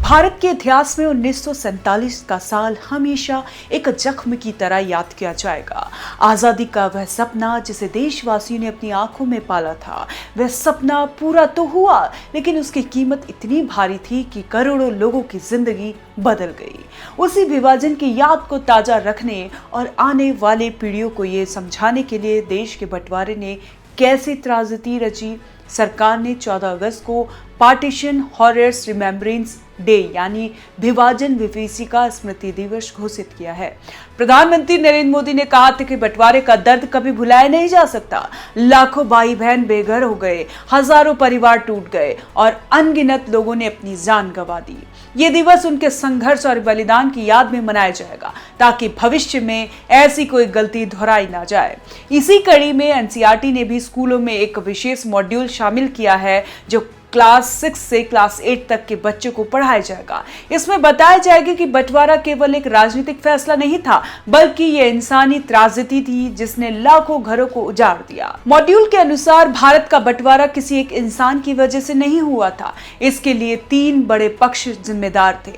भारत के इतिहास में 1947 का साल हमेशा एक जख्म की तरह याद किया जाएगा। आजादी का वह सपना जिसे देशवासियों ने अपनी आंखों में पाला था, वह सपना पूरा तो हुआ, लेकिन उसकी कीमत इतनी भारी थी कि करोड़ों लोगों की जिंदगी बदल गई। उसी विभाजन की याद को ताजा रखने और आने वाले पीढ़ियों को ये समझाने के लिए देश के बंटवारे ने कैसी त्रासदी रची, सरकार ने 14 अगस्त को पार्टीशन हॉरर्स रिमेम्बरेंस डे यानी विभाजन विभीषिका स्मृति दिवस घोषित किया है। प्रधानमंत्री नरेंद्र मोदी ने कहा था कि बंटवारे का दर्द कभी भुलाया नहीं जा सकता। लाखों भाई बहन बेघर हो गए, हजारों परिवार टूट गए और अनगिनत लोगों ने अपनी जान गंवा दी। ये दिवस उनके संघर्ष और बलिदान की याद में मनाया जाएगा ताकि भविष्य में ऐसी कोई गलती दोहराई ना जाए। इसी कड़ी में एनसीईआरटी ने भी स्कूलों में एक विशेष मॉड्यूल शामिल किया है जो क्लास 6 से क्लास 8 तक के बच्चों को पढ़ाया जाएगा। इसमें बताया जाएगा कि बंटवारा केवल एक राजनीतिक फैसला नहीं था, बल्कि ये इंसानी त्रासदी थी जिसने लाखों घरों को उजाड़ दिया। मॉड्यूल के अनुसार भारत का बंटवारा किसी एक इंसान की वजह से नहीं हुआ था। इसके लिए 3 बड़े पक्ष जिम्मेदार थे।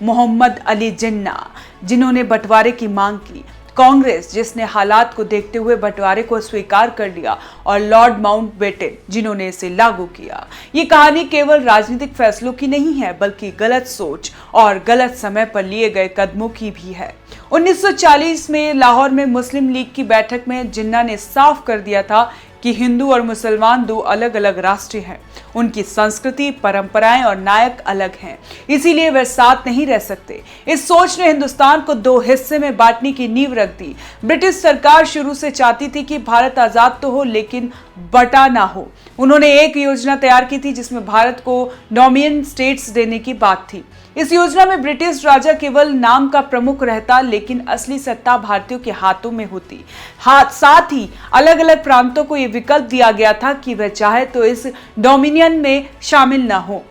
मोहम्मद अली जिन्ना, जिन्होंने बंटवारे की मांग की, कांग्रेस, जिसने हालात को देखते हुए बंटवारे को स्वीकार कर लिया, और लॉर्ड माउंटबेटन, जिन्होंने इसे लागू किया। ये कहानी केवल राजनीतिक फैसलों की नहीं है, बल्कि गलत सोच और गलत समय पर लिए गए कदमों की भी है। 1940 में लाहौर में मुस्लिम लीग की बैठक में जिन्ना ने साफ कर दिया था कि हिंदू और मुसलमान 2 अलग अलग राष्ट्र हैं। उनकी संस्कृति, परंपराएं और नायक अलग हैं, इसीलिए वे साथ नहीं रह सकते। इस सोच ने हिंदुस्तान को 2 हिस्से में बांटने की नींव रख दी। ब्रिटिश सरकार शुरू से चाहती थी कि भारत आजाद तो हो, लेकिन बटा ना हो। उन्होंने एक योजना तैयार की थी जिसमें भारत को डोमिनियन स्टेट्स देने की बात थी। इस योजना में ब्रिटिश राजा केवल नाम का प्रमुख रहता, लेकिन असली सत्ता भारतीयों के हाथों में होती। साथ ही अलग अलग प्रांतों को यह विकल्प दिया गया था कि वह चाहे तो इस डोमिनियन में शामिल ना हो,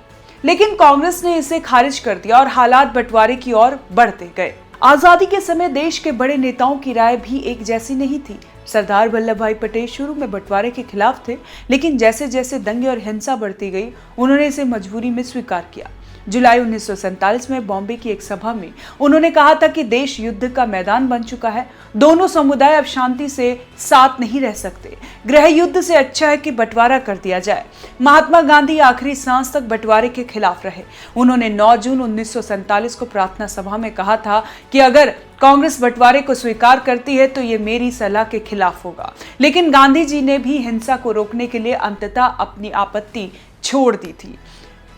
लेकिन कांग्रेस ने इसे खारिज कर दिया और हालात बंटवारे की ओर बढ़ते गए। आजादी के समय देश के बड़े नेताओं की राय भी एक जैसी नहीं थी। सरदार वल्लभ भाई पटेल शुरू में बंटवारे के खिलाफ थे, लेकिन जैसे जैसे दंगे और हिंसा बढ़ती गई, उन्होंने इसे मजबूरी में स्वीकार किया। जुलाई 1947 में बॉम्बे की एक सभा में उन्होंने कहा था कि देश युद्ध का मैदान बन चुका है, दोनों समुदाय अब शांति से साथ नहीं रह सकते, गृह युद्ध से अच्छा है कि बंटवारा कर दिया जाए। महात्मा गांधी आखिरी सांस तक बंटवारे के खिलाफ रहे। उन्होंने 9 जून 1947 को प्रार्थना सभा में कहा था कि अगर कांग्रेस बंटवारे को स्वीकार करती है तो ये मेरी सलाह के खिलाफ होगा, लेकिन गांधी जी ने भी हिंसा को रोकने के लिए अंततः अपनी आपत्ति छोड़ दी थी।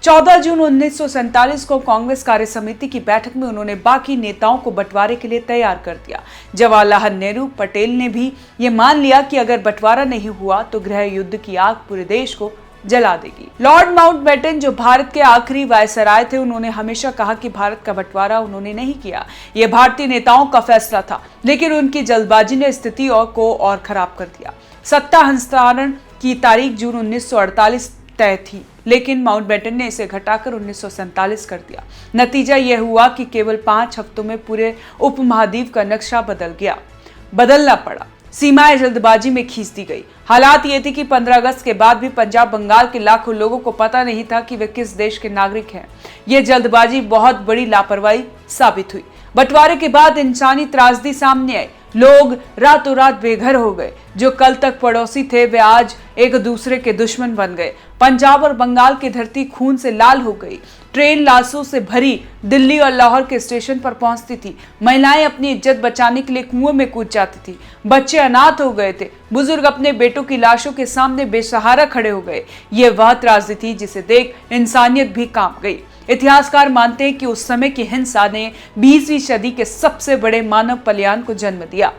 14 जून 1947 को कांग्रेस कार्य समिति की बैठक में उन्होंने बाकी नेताओं को बंटवारे के लिए तैयार कर दिया। जवाहरलाल नेहरू, पटेल ने भी ये मान लिया कि अगर बंटवारा नहीं हुआ तो गृह युद्ध की आग पूरे देश को जला देगी। लॉर्ड माउंटबेटन, जो भारत के आखिरी वायसराय थे, उन्होंने हमेशा कहा कि भारत का बंटवारा उन्होंने नहीं किया, यह भारतीय नेताओं का फैसला था, लेकिन उनकी जल्दबाजी ने स्थिति को और खराब कर दिया। सत्ता हस्तांतरण की तारीख जून 1948 तय थी, लेकिन माउंटबेटन ने इसे घटाकर 1947 कर दिया। नतीजा यह हुआ कि केवल 5 हफ्तों में पूरे उपमहाद्वीप का नक्शा बदलना पड़ा। सीमाएं जल्दबाजी में खींच दी गई। हालात ये थे कि 15 अगस्त के बाद भी पंजाब, बंगाल के लाखों लोगों को पता नहीं था कि वे किस देश के नागरिक हैं। यह जल्दबाजी बहुत बड़ी लापरवाही साबित हुई। बंटवारे के बाद इंसानी त्रासदी सामने आई। लोग रातों रात बेघर हो गए। जो कल तक पड़ोसी थे वे आज एक दूसरे के दुश्मन बन गए। पंजाब और बंगाल की धरती खून से लाल हो गई। ट्रेन लाशों से भरी दिल्ली और लाहौर के स्टेशन पर पहुंचती थी। महिलाएं अपनी इज्जत बचाने के लिए कुएं में कूद जाती थी। बच्चे अनाथ हो गए थे। बुजुर्ग अपने बेटों की लाशों के सामने बेसहारा खड़े हो गए। ये वह त्रासदी थी जिसे देख इंसानियत भी कांप गई। इतिहासकार मानते हैं कि उस समय की हिंसा ने 20वीं सदी के सबसे बड़े मानव कल्याण को जन्म दिया।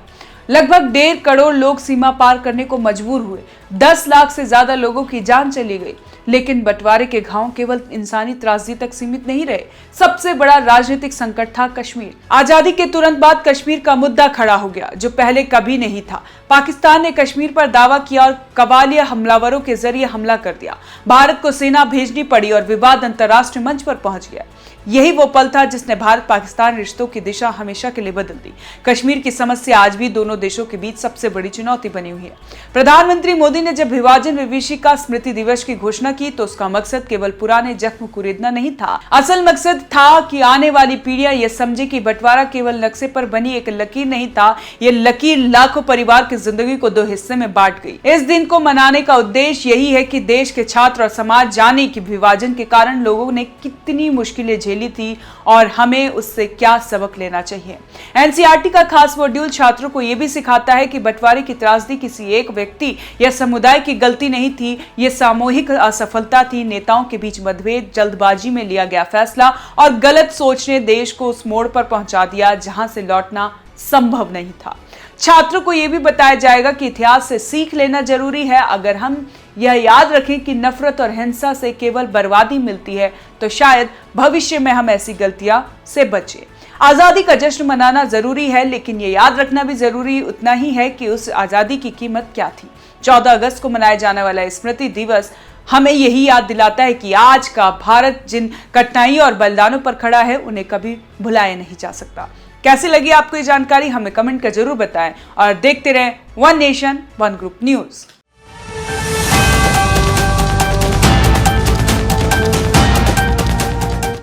लगभग 1.5 करोड़ लोग सीमा पार करने को मजबूर हुए। 10 लाख से ज्यादा लोगों की जान चली गई। लेकिन बंटवारे के घाव केवल इंसानी त्रासदी तक सीमित नहीं रहे। सबसे बड़ा राजनीतिक संकट था कश्मीर। आजादी के तुरंत बाद कश्मीर का मुद्दा खड़ा हो गया, जो पहले कभी नहीं था। पाकिस्तान ने कश्मीर पर दावा किया और कबालिया हमलावरों के जरिए हमला कर दिया। भारत को सेना भेजनी पड़ी और विवाद अंतर्राष्ट्रीय मंच पर पहुंच गया। यही वो पल था जिसने भारत पाकिस्तान रिश्तों की दिशा हमेशा के लिए बदल दी। कश्मीर की समस्या आज भी दोनों देशों के बीच सबसे बड़ी चुनौती बनी हुई है। प्रधानमंत्री मोदी ने जब विभाजन विभीषिका स्मृति दिवस की घोषणा की तो उसका मकसद केवल पुराने जख्म कुरेदना नहीं था। असल मकसद था कि आने वाली पीढ़ियां यह समझे कि बंटवारा केवल नक्शे पर बनी एक लकीर नहीं था, ये लकीर लाखों परिवार की जिंदगी को दो हिस्से में बांट गई। इस दिन को मनाने का उद्देश्य यही है कि देश के छात्र और समाज जाने कि विभाजन के कारण लोगों ने कितनी मुश्किलें झेली थी और हमें उससे क्या सबक लेना चाहिए। एनसीईआरटी का खास मॉड्यूल छात्रों को यह भी सिखाता है कि बंटवारे की त्रासदी किसी एक व्यक्ति या समुदाय की गलती नहीं थी, यह सामूहिक असफलता थी। नेताओं के बीच मतभेद, जल्दबाजी में लिया गया फैसला और गलत सोच ने देश को उस मोड़ पर पहुंचा दिया जहां से लौटना संभव नहीं था। छात्रों को यह भी बताया जाएगा कि इतिहास से सीख लेना जरूरी है। अगर हम यह याद रखें कि नफरत और हिंसा से केवल बर्बादी मिलती है तो शायद भविष्य में हम ऐसी गलतियां से बचें। आजादी का जश्न मनाना जरूरी है, लेकिन यह याद रखना भी जरूरी उतना ही है कि उस आजादी की कीमत क्या थी। 14 अगस्त को मनाया जाने वाला स्मृति दिवस हमें यही याद दिलाता है कि आज का भारत जिन कठिनाइयों और बलिदानों पर खड़ा है उन्हें कभी भुलाया नहीं जा सकता। कैसी लगी आपको ये जानकारी हमें कमेंट कर जरूर बताएं और देखते रहें one nation one group news.